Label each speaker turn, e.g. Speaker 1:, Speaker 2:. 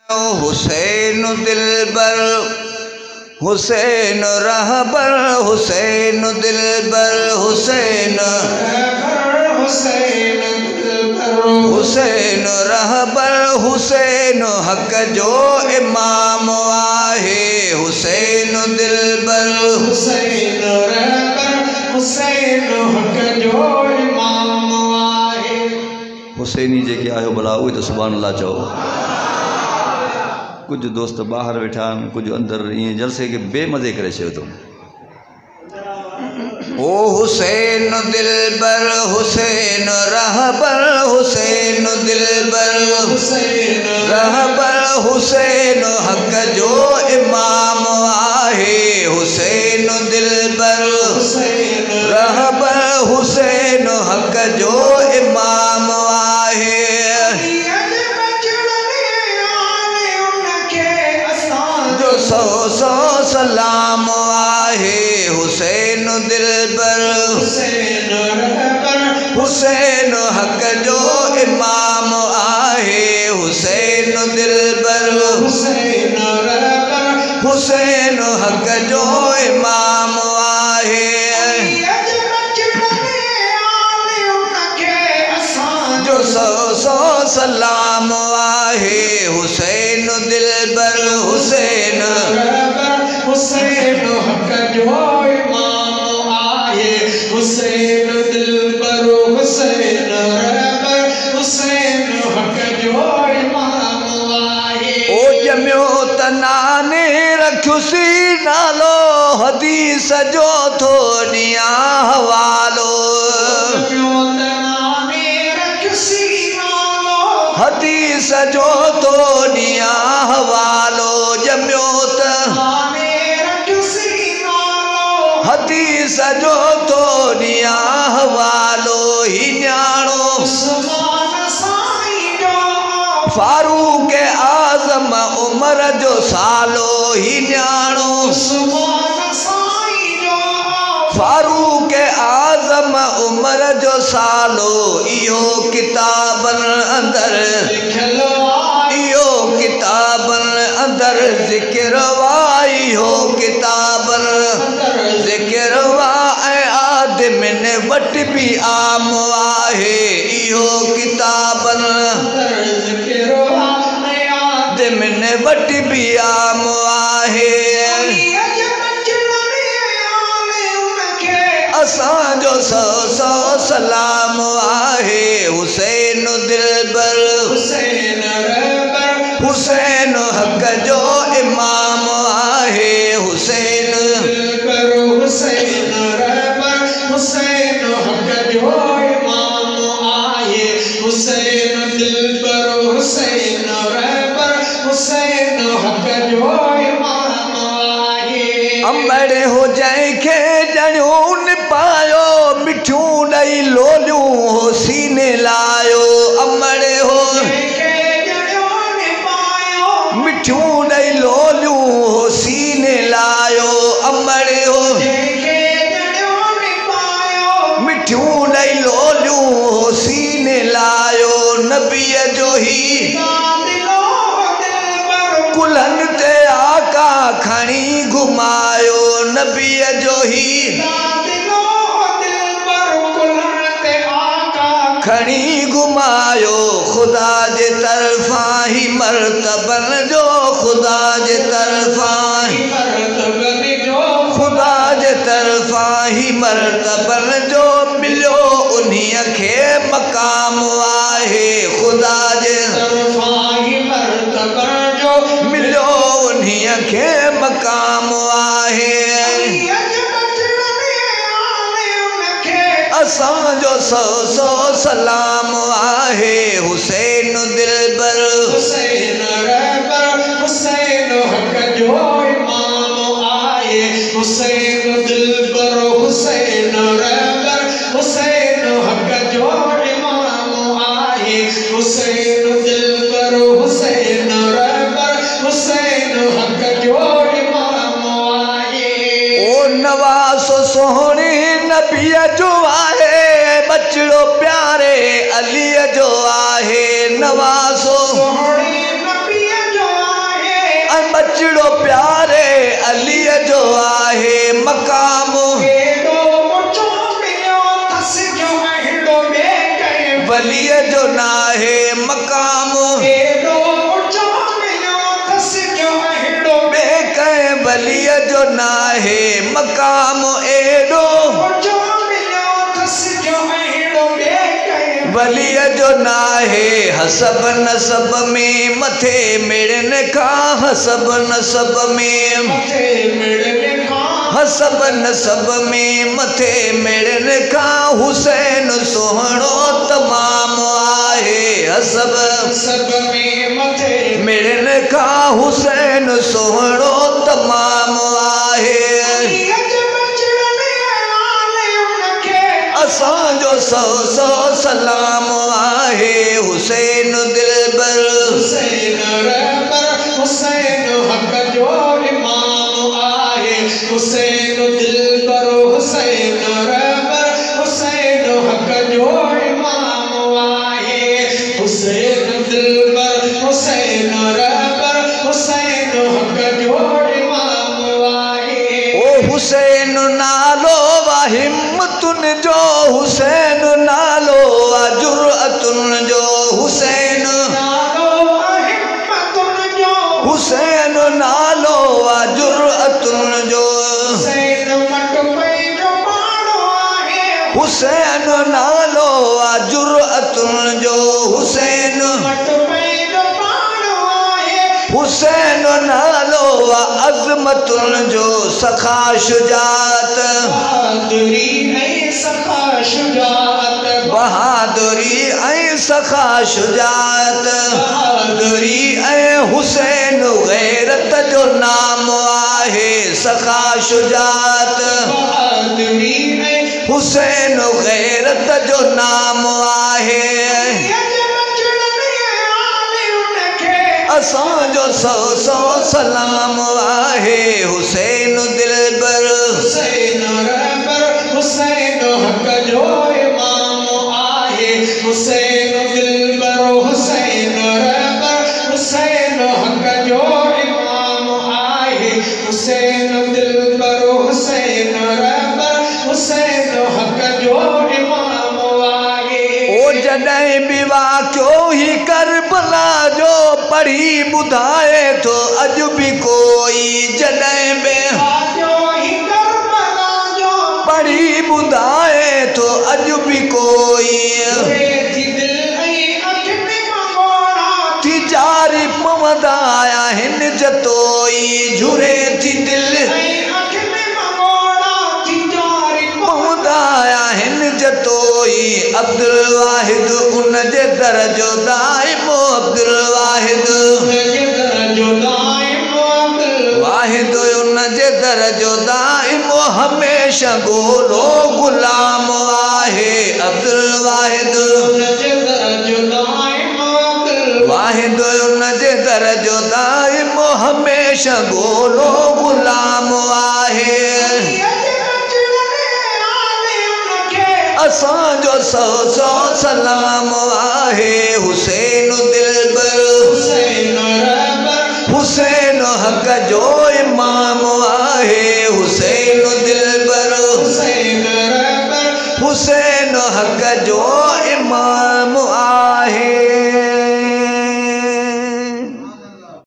Speaker 1: हुसैन दिलबर हुसैन रहबर हुसैन दिलबर हुसैन हुसैन रहबर हुसैन हक जो इमाम आहे हुसैन दिलबर
Speaker 2: हुसैन रहबर हुसैन हक जो इमाम आहे।
Speaker 1: हुसैनी जेके आहियो भला उहे त सुभान अल्लाह चओ। कुछ दोस्त ॿाहिरि वेठा आहिनि, कुछ अंदरि ईअं जलसे खे बेमज़े करे छॾियो अथऊं। ओ हुसैन दिलबर हुसैन रहबर हुसैन दिलबर
Speaker 2: हुसैन
Speaker 1: रहबर हुसैन हक जो इमाम आहे हुसैन दिलबर
Speaker 2: हुसैन
Speaker 1: रहबर हुसैन हक जो इमाम आहे। सौ सौ सलाम आहे हुसैन दिलबर
Speaker 2: हुसैन रहबर
Speaker 1: हुसैन हक जो इमाम आहे हुसैन दिलबर
Speaker 2: हुसैन रहबर
Speaker 1: हुसैन हक जो इमाम आहे। जो सौ सौ सलाम आहे हुसैन दिलबर हुसैन
Speaker 2: हुसैन हक जो इमाम आहे हुसैन दिलबर हुसैन रहबर हुसैन हक जो इमाम आहे।
Speaker 1: ओ जमियो त नाने रखियुसि नालो हदीस जो थो ॾियां हवालो हदीस जो थो ॾियां हवालो जमियो त हदीस जो थो ॾियां हवालो ही न्याणो फारूक आज़म उमर जो सालो ही न्याणो फारूक आज़म उमर जो सालो इहो किताबनि अंदरि इहो किताबनि अंदरि ज़िक्र वा इहो किताबनि ज़िक्र वा ऐं आदमिन वटि बि आम आहे इहो किताबनि आदमिन वटि बि आम आहे। असांजो सौ सौ सलाम आहे हुसैन दिलबर
Speaker 2: हुसैन रहबर
Speaker 1: हुसैन हक जो इमाम आहे हुसैन
Speaker 2: दिलबर हुसैन रहबर हुसैन हक जो इमाम आहे हुसैन दिलबर हुसैन रहबर हुसैन हक जो इमाम आहे।
Speaker 1: अंबड़ हो जंहिंखे ॼणियूं पायो मिठियूं ॾई लोलियूं सीने लायो अंबड़ हो मिठियूं ॾई लोलियूं सीने लायो अंबड़ हो मिठियूं ॾई लोलियूं सीने लायो नबीअ जो ही कुल्हनि ते आका खणी घुमायो नबीअ जो ही खणी घुमायो ख़ुदा जे तरफ़ां ही मर्तबनि जो ख़ुदा जे तरफ़ां ख़ुदा जे तरफ़ां ही मर्तबनि जो मिलियो उन्हीअ खे मक़ाम आहे ख़ुदा जे
Speaker 2: तरफ़ां ही मर्तबनि जो
Speaker 1: मिलियो उन्हीअ खे मक़ाम आहे। असांजो सौ सौ सलाम आहे हुसैन दिलबर
Speaker 2: हुसैन रहबर हुसैन हक जो इमाम आहे हुसैन दिलबर हुसैन रहबर हुसैन हक जो इमाम आहे हुसैन दिलबर हुसैन रहबर हुसैन हक जो इमाम आहे।
Speaker 1: ओ नवाज़ो सोहणे नबीअ जो आहे बचड़ो प्यारे अलीअ जो आहे नवाज़ो
Speaker 2: सोहणे नबीअ जो
Speaker 1: बचड़ो प्यारे अलीअ जो आहे मक़ाम वलीअ जो नाहे मक़ाम ॿिए कंहिं वलीअ जो नाहे मक़ाम एॾो वलीअ जो नाहे हसब नसब में मथे मिड़नि खां हसब नसब में हसब नसब में मथे मिड़नि खां हुसैन सुहिणो तमामु आहे हसब मिड़नि खां हुसैन सुहिणो तमामु आहे असांजो सौ सौ सलाम आहे हुसैन दिलबर
Speaker 2: हुसैन हक़ जो इमाम आहे हुसैन दिलबर हुसैन रहबर हुसैन हक़ जो इमाम आहे हुसैन दिलबर हुसैन रहबर हुसैन हक़ जो इमाम आहे
Speaker 1: ओ हुसैन नालो वा हिम्मतुन जो हुसैन नालो वा जुरअतुन जो हुसैन हुसैन नालो वा जुरअतुन जो हुसैन नालो वा जुरअतुन जो हुसैन हुसैन नालो वा अज़मतुन जो सखा शुजात बहादुरी ऐं सखा शुजात बहादुरी ऐं हुसैन गैरत जो नाम आहे सखा शुजात बहादुरी ऐं हुसैन गैरत जो नाम आहे असांजो सौ सौ सलाम आहे हुसैन दिलबर हुसैन रहबर हुसैन हक़ जो इमाम आहे हुसैन दिलबर हुसैन रहबर हुसैन हक़ जो इमाम आहे हुसैन दिलबर हुसैन रहबर हुसैन हक़ जो इमाम आहे ओ जॾहिं बि वाक़ियो ही करबला जो पढ़ी ॿुधाए थो अॼु बि कोई जॾहिं बि पढ़ी ॿुधाए थो अॼु बि कोई थी जारी पवंदा आहिनि जतोई झुरे थी दिलि पवंदा आहिनि जतोई अब्दुल वाहिद उन जे दर जो दाइमो अब्दुल वाहिद वाहिद उन जे दर जो दाइमो हमेशह गोलो गुलाम आहे अब्दुल वाहिद वाहिद उन जे दर जो दाइमो हमेशह गोलो गुलाम आहे असांजो सौ सौ सलाम आहे हुसैन दिलबर हुसैन रहबर हुसैन हक़ जो इमाम आहे हुसैन दिलबर हुसैन रहबर हुसैन हक़ जो